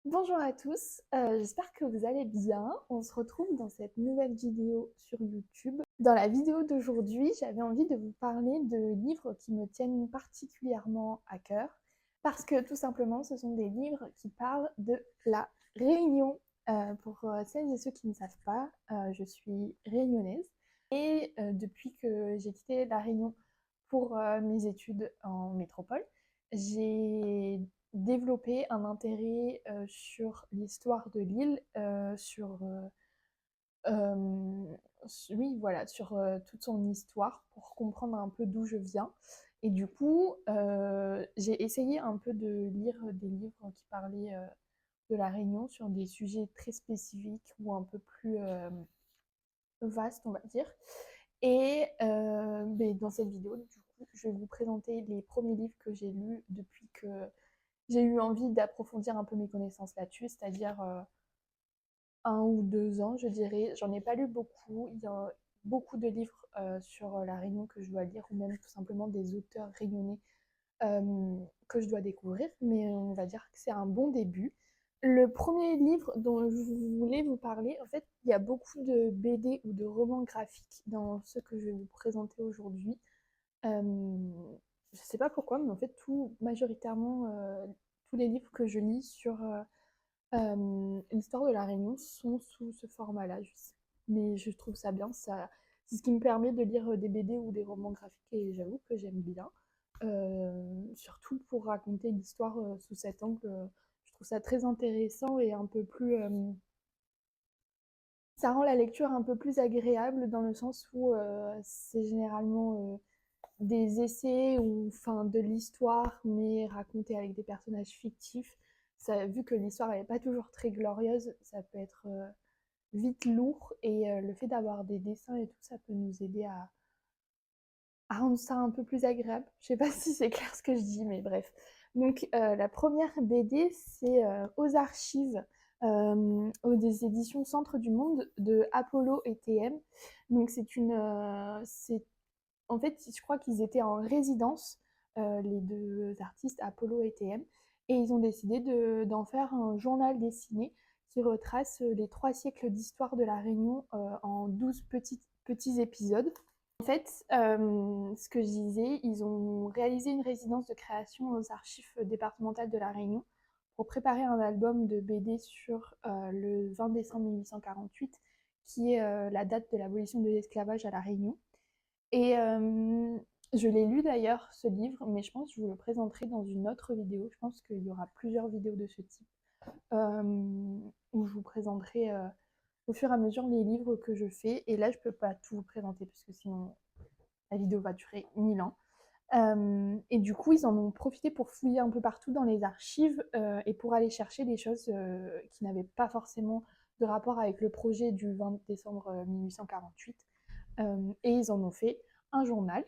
Bonjour à tous, j'espère que vous allez bien. On se retrouve dans cette nouvelle vidéo sur YouTube. Dans la vidéo d'aujourd'hui, j'avais envie de vous parler de livres qui me tiennent particulièrement à cœur parce que tout simplement, ce sont des livres qui parlent de la Réunion. Pour celles et ceux qui ne savent pas, je suis réunionnaise et depuis que j'ai quitté la Réunion pour mes études en métropole, j'ai développer un intérêt sur l'histoire de l'île, oui, voilà, sur toute son histoire pour comprendre un peu d'où je viens. Et du coup, j'ai essayé un peu de lire des livres qui parlaient de la Réunion sur des sujets très spécifiques ou un peu plus vastes, on va dire. Et dans cette vidéo, du coup, je vais vous présenter les premiers livres que j'ai lus depuis que j'ai eu envie d'approfondir un peu mes connaissances là-dessus, c'est-à-dire 1 ou 2 ans, je dirais. J'en ai pas lu beaucoup. Il y a beaucoup de livres sur la Réunion que je dois lire, ou même tout simplement des auteurs réunionnais que je dois découvrir, mais on va dire que c'est un bon début. Le premier livre dont je voulais vous parler, en fait, il y a beaucoup de BD ou de romans graphiques dans ce que je vais vous présenter aujourd'hui. Je sais pas pourquoi, mais en fait, majoritairement, tous les livres que je lis sur l'histoire de la Réunion sont sous ce format-là. Mais je trouve ça bien, c'est ce qui me permet de lire des BD ou des romans graphiques et j'avoue que j'aime bien. Surtout pour raconter l'histoire sous cet angle, je trouve ça très intéressant et un peu plus. Ça rend la lecture un peu plus agréable dans le sens où c'est généralement des essais ou enfin de l'histoire, mais racontée avec des personnages fictifs. Ça, vu que l'histoire n'est pas toujours très glorieuse, ça peut être vite lourd et le fait d'avoir des dessins et tout, ça peut nous aider à rendre ça un peu plus agréable. Je sais pas si c'est clair ce que je dis, mais bref. Donc la première BD, c'est Aux archives des éditions Centre du Monde de Apollo et TM. Donc c'est en fait, je crois qu'ils étaient en résidence, les deux artistes, Apollo et TM, et ils ont décidé d'en faire un journal dessiné qui retrace les 3 siècles d'histoire de la Réunion en 12 petits épisodes. En fait, ce que je disais, ils ont réalisé une résidence de création aux archives départementales de la Réunion pour préparer un album de BD sur le 20 décembre 1848, qui est la date de l'abolition de l'esclavage à la Réunion. Et je l'ai lu d'ailleurs, ce livre, mais je pense que je vous le présenterai dans une autre vidéo. Je pense qu'il y aura plusieurs vidéos de ce type où je vous présenterai au fur et à mesure les livres que je fais. Et là, je ne peux pas tout vous présenter parce que sinon la vidéo va durer 1000 ans. Et du coup, ils en ont profité pour fouiller un peu partout dans les archives et pour aller chercher des choses qui n'avaient pas forcément de rapport avec le projet du 20 décembre 1848. Et ils en ont fait un journal.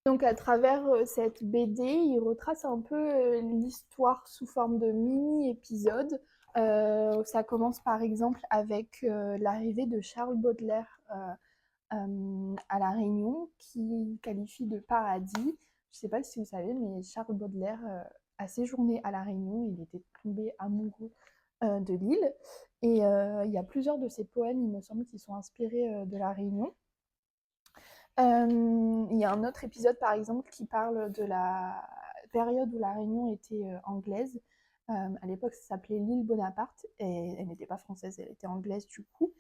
Donc à travers cette BD, ils retracent un peu l'histoire sous forme de mini-épisodes. Ça commence par exemple avec l'arrivée de Charles Baudelaire à La Réunion, qui qualifie de paradis. Je ne sais pas si vous savez, mais Charles Baudelaire a séjourné à La Réunion, il était tombé amoureux de l'île. Et il y a plusieurs de ses poèmes, il me semble, qui sont inspirés de La Réunion. Il y a un autre épisode, par exemple, qui parle de la période où la Réunion était anglaise. À l'époque, ça s'appelait l'île Bonaparte, et elle n'était pas française, elle était anglaise du coup.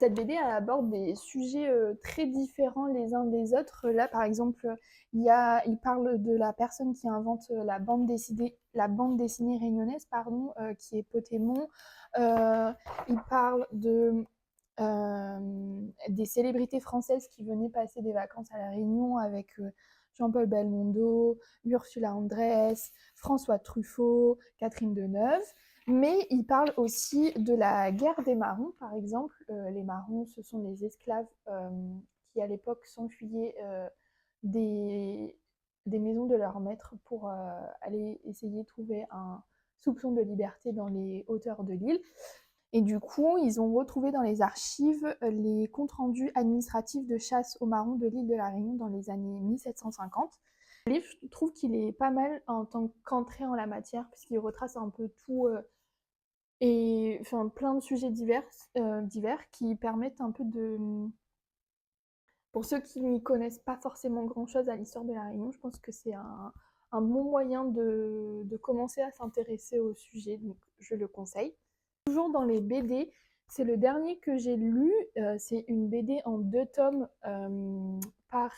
Cette BD elle aborde des sujets très différents les uns des autres. Là, par exemple, il parle de la personne qui invente la bande dessinée réunionnaise, pardon, qui est Potémon. Il parle des célébrités françaises qui venaient passer des vacances à La Réunion avec Jean-Paul Belmondo, Ursula Andress, François Truffaut, Catherine Deneuve. Mais il parle aussi de la guerre des Marrons, par exemple. Les Marrons, ce sont les esclaves qui, à l'époque, s'enfuyaient des maisons de leurs maîtres pour aller essayer de trouver un soupçon de liberté dans les hauteurs de l'île. Et du coup, ils ont retrouvé dans les archives les comptes rendus administratifs de chasse aux marrons de l'île de la Réunion dans les années 1750. Le livre, je trouve qu'il est pas mal en tant qu'entrée en la matière, puisqu'il retrace un peu tout, et enfin plein de sujets divers qui permettent un peu de, pour ceux qui n'y connaissent pas forcément grand-chose à l'histoire de La Réunion, je pense que c'est un bon moyen de commencer à s'intéresser au sujet, donc je le conseille. Toujours dans les BD, c'est le dernier que j'ai lu, c'est une BD en 2 tomes par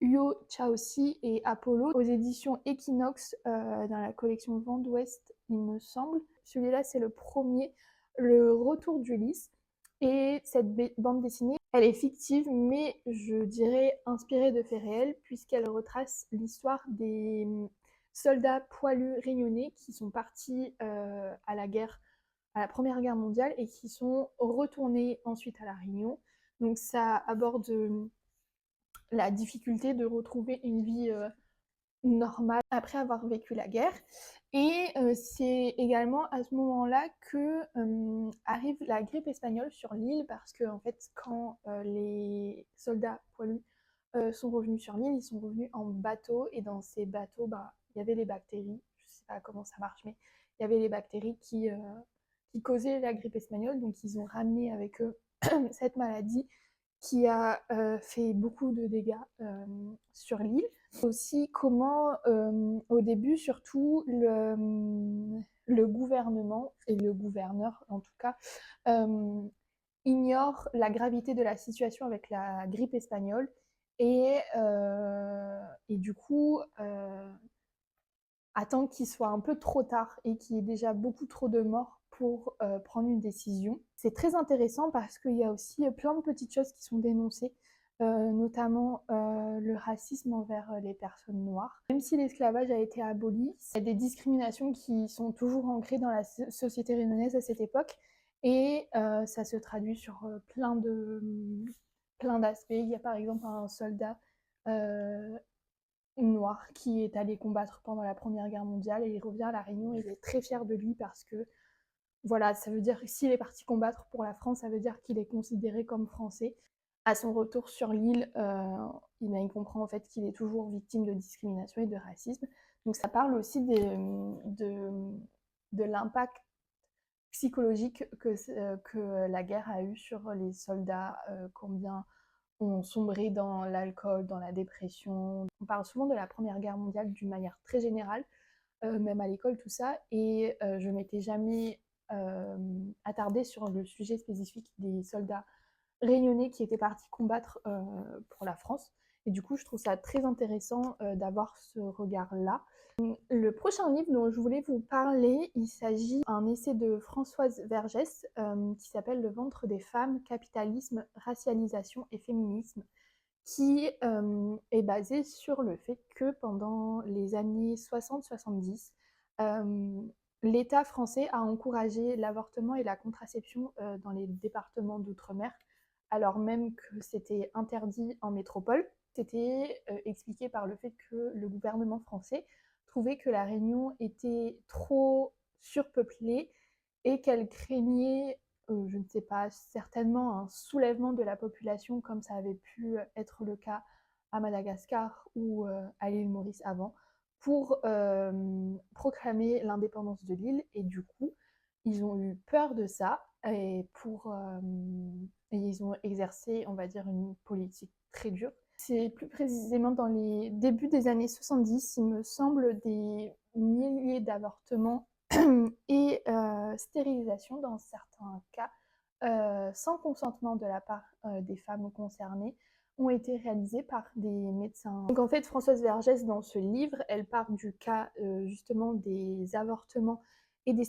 Huo Chaosi et Apollo aux éditions Equinox dans la collection Vent d'Ouest, il me semble. Celui-là, c'est le premier, Le Retour d'Ulysse. Et cette bande dessinée, elle est fictive, mais je dirais inspirée de faits réels, puisqu'elle retrace l'histoire des soldats poilus réunionnais qui sont partis à la guerre, à la Première Guerre mondiale, et qui sont retournés ensuite à La Réunion. Donc ça aborde la difficulté de retrouver une vie normale après avoir vécu la guerre. Et c'est également à ce moment-là que arrive la grippe espagnole sur l'île, parce que en fait, quand les soldats poilus sont revenus sur l'île, ils sont revenus en bateau, et dans ces bateaux, bah, il y avait les bactéries. Je sais pas comment ça marche, mais il y avait les bactéries qui causaient la grippe espagnole, donc ils ont ramené avec eux cette maladie qui a fait beaucoup de dégâts sur l'île. Aussi comment, au début, surtout, le gouvernement, et le gouverneur en tout cas, ignore la gravité de la situation avec la grippe espagnole, et du coup attend qu'il soit un peu trop tard et qu'il y ait déjà beaucoup trop de morts pour prendre une décision. C'est très intéressant parce qu'il y a aussi plein de petites choses qui sont dénoncées, notamment le racisme envers les personnes noires. Même si l'esclavage a été aboli, il y a des discriminations qui sont toujours ancrées dans la société réunionnaise à cette époque, et ça se traduit sur plein d'aspects. Il y a par exemple un soldat noir qui est allé combattre pendant la Première Guerre mondiale, et il revient à La Réunion, et il est très fier de lui parce que voilà, ça veut dire que s'il est parti combattre pour la France, ça veut dire qu'il est considéré comme français. À son retour sur l'île, il comprend en fait qu'il est toujours victime de discrimination et de racisme. Donc ça parle aussi de l'impact psychologique que la guerre a eu sur les soldats, combien ont sombré dans l'alcool, dans la dépression. On parle souvent de la Première Guerre mondiale d'une manière très générale, même à l'école, tout ça, et je m'étais jamais attardée sur le sujet spécifique des soldats réunionnais qui étaient partis combattre pour la France. Et du coup, je trouve ça très intéressant d'avoir ce regard-là. Le prochain livre dont je voulais vous parler, il s'agit d'un essai de Françoise Vergès qui s'appelle Le ventre des femmes, capitalisme, racialisation et féminisme, qui est basé sur le fait que pendant les années 60-70, l'État français a encouragé l'avortement et la contraception dans les départements d'outre-mer, alors même que c'était interdit en métropole. C'était expliqué par le fait que le gouvernement français trouvait que la Réunion était trop surpeuplée et qu'elle craignait, je ne sais pas, certainement un soulèvement de la population comme ça avait pu être le cas à Madagascar ou à l'île Maurice avant, pour proclamer l'indépendance de l'île. Et du coup, ils ont eu peur de ça, et ils ont exercé, on va dire, une politique très dure. C'est plus précisément dans les débuts des années 70, il me semble, des milliers d'avortements et stérilisation dans certains cas, sans consentement de la part des femmes concernées, ont été réalisées par des médecins. Donc en fait, Françoise Vergès, dans ce livre, elle part du cas justement des avortements et des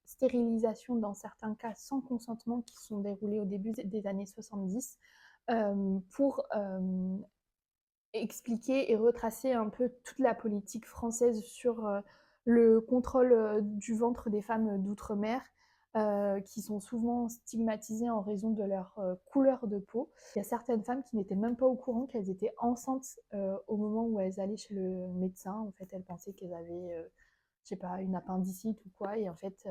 stérilisations dans certains cas sans consentement qui sont déroulés au début des années 70, pour expliquer et retracer un peu toute la politique française sur le contrôle du ventre des femmes d'outre-mer, qui sont souvent stigmatisées en raison de leur couleur de peau. Il y a certaines femmes qui n'étaient même pas au courant qu'elles étaient enceintes au moment où elles allaient chez le médecin. En fait, elles pensaient qu'elles avaient, je sais pas, une appendicite ou quoi, et en fait,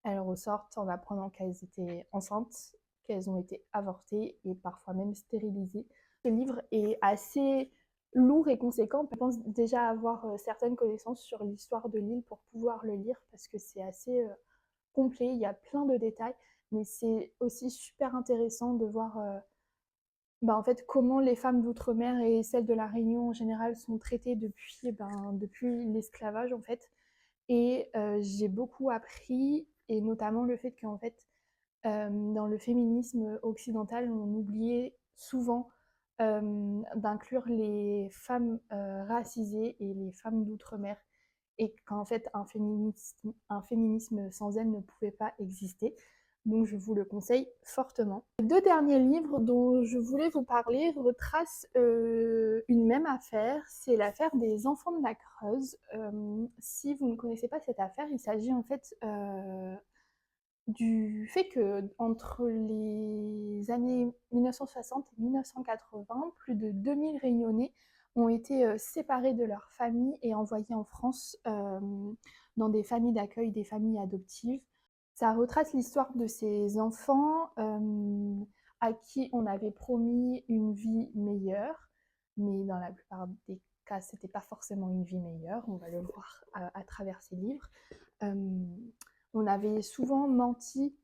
elles ressortent en apprenant qu'elles étaient enceintes, qu'elles ont été avortées et parfois même stérilisées. Ce livre est assez lourd et conséquent. Je pense déjà avoir certaines connaissances sur l'histoire de l'île pour pouvoir le lire parce que c'est assez complet, il y a plein de détails, mais c'est aussi super intéressant de voir en fait, comment les femmes d'outre-mer et celles de la Réunion en général sont traitées depuis l'esclavage en fait. Et j'ai beaucoup appris, et notamment le fait qu'en fait, dans le féminisme occidental, on oubliait souvent d'inclure les femmes racisées et les femmes d'outre-mer, et qu'en fait, un féminisme sans elles ne pouvait pas exister. Donc, je vous le conseille fortement. Les deux derniers livres dont je voulais vous parler retracent une même affaire. C'est l'affaire des enfants de la Creuse. Si vous ne connaissez pas cette affaire, il s'agit en fait du fait que entre les années 1960 et 1980, plus de 2000 Réunionnais ont été séparés de leur famille et envoyés en France dans des familles d'accueil, des familles adoptives. Ça retrace l'histoire de ces enfants à qui on avait promis une vie meilleure, mais dans la plupart des cas, c'était pas forcément une vie meilleure. On va le voir à travers ces livres. Euh, on avait souvent menti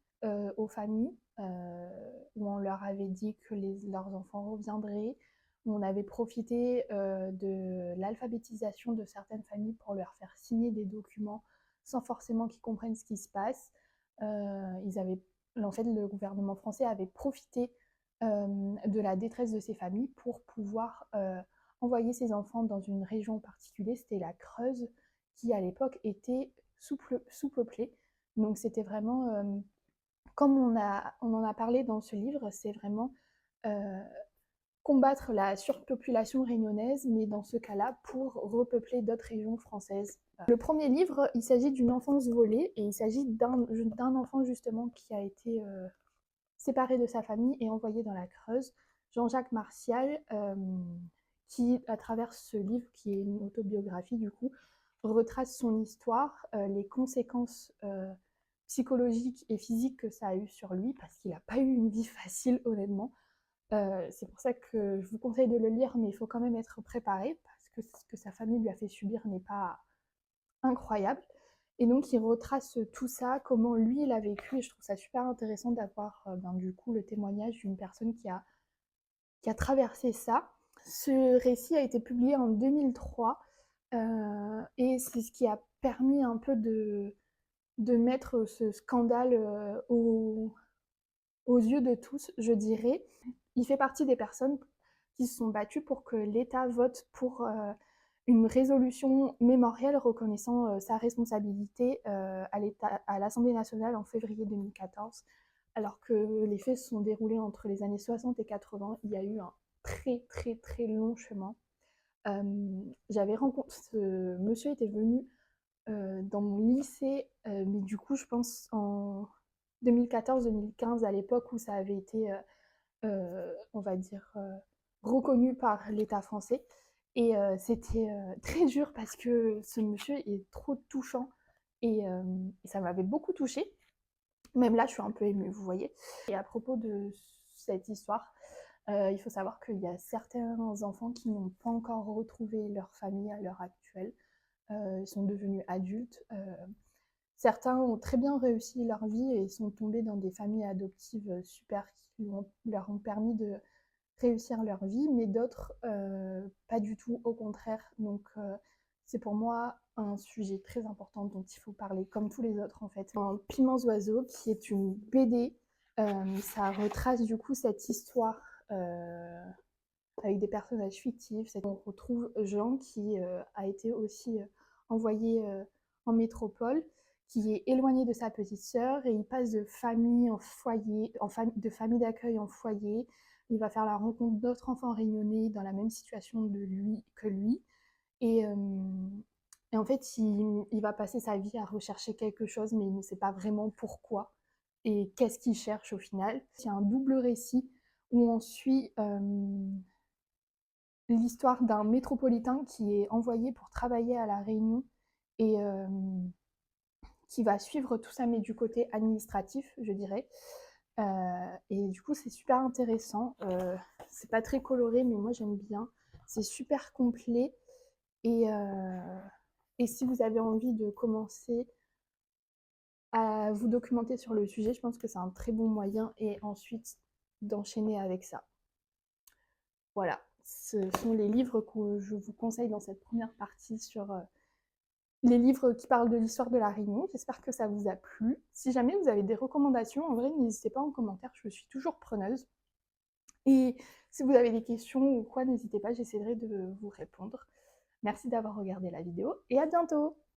aux familles, où on leur avait dit que leurs enfants reviendraient. On avait profité de l'alphabétisation de certaines familles pour leur faire signer des documents sans forcément qu'ils comprennent ce qui se passe. En fait, le gouvernement français avait profité de la détresse de ces familles pour pouvoir envoyer ces enfants dans une région particulière. C'était la Creuse, qui à l'époque était sous-peuplée. Donc c'était vraiment, comme on en a parlé dans ce livre, c'est vraiment euh, combattre la surpopulation réunionnaise, mais dans ce cas-là, pour repeupler d'autres régions françaises. Le premier livre, il s'agit d'une enfance volée, et il s'agit d'un enfant justement qui a été séparé de sa famille et envoyé dans la Creuse, Jean-Jacques Martial, qui, à travers ce livre, qui est une autobiographie du coup, retrace son histoire, les conséquences psychologiques et physiques que ça a eu sur lui, parce qu'il n'a pas eu une vie facile, honnêtement. C'est pour ça que je vous conseille de le lire, mais il faut quand même être préparé, parce que ce que sa famille lui a fait subir n'est pas incroyable. Et donc, il retrace tout ça, comment lui, il a vécu, et je trouve ça super intéressant d'avoir du coup le témoignage d'une personne qui a traversé ça. Ce récit a été publié en 2003, et c'est ce qui a permis un peu de mettre ce scandale aux yeux de tous, je dirais. Il fait partie des personnes qui se sont battues pour que l'État vote pour une résolution mémorielle reconnaissant sa responsabilité à l'Assemblée nationale en février 2014. Alors que les faits se sont déroulés entre les années 60 et 80, il y a eu un très très très long chemin. J'avais rencontré, ce monsieur était venu dans mon lycée, mais du coup je pense en 2014-2015, à l'époque où ça avait été, on va dire, reconnu par l'État français. Et c'était très dur parce que ce monsieur est trop touchant, et ça m'avait beaucoup touchée. Même là, je suis un peu émue, vous voyez. Et à propos de cette histoire, il faut savoir qu'il y a certains enfants qui n'ont pas encore retrouvé leur famille à l'heure actuelle. Ils sont devenus adultes. Certains ont très bien réussi leur vie et sont tombés dans des familles adoptives super qui leur ont permis de réussir leur vie, mais d'autres pas du tout, au contraire. Donc c'est pour moi un sujet très important dont il faut parler, comme tous les autres en fait. Un Piments oiseaux, qui est une BD, ça retrace du coup cette histoire avec des personnages fictifs. On retrouve Jean qui a été aussi envoyé en métropole, qui est éloigné de sa petite sœur, et il passe de famille en foyer, de famille d'accueil en foyer. Il va faire la rencontre d'autres enfants réunionnais dans la même situation que lui. Et, euh, et en fait, il va passer sa vie à rechercher quelque chose, mais il ne sait pas vraiment pourquoi et qu'est-ce qu'il cherche au final. Il y a un double récit où on suit l'histoire d'un métropolitain qui est envoyé pour travailler à La Réunion, et qui va suivre tout ça, mais du côté administratif, je dirais. Et du coup, c'est super intéressant. C'est pas très coloré, mais moi j'aime bien. C'est super complet et, euh, et si vous avez envie de commencer à vous documenter sur le sujet, je pense que c'est un très bon moyen et ensuite d'enchaîner avec ça. Voilà, ce sont les livres que je vous conseille dans cette première partie sur les livres qui parlent de l'histoire de la Réunion. J'espère que ça vous a plu. Si jamais vous avez des recommandations, en vrai, n'hésitez pas en commentaire, je suis toujours preneuse. Et si vous avez des questions ou quoi, n'hésitez pas, j'essaierai de vous répondre. Merci d'avoir regardé la vidéo et à bientôt!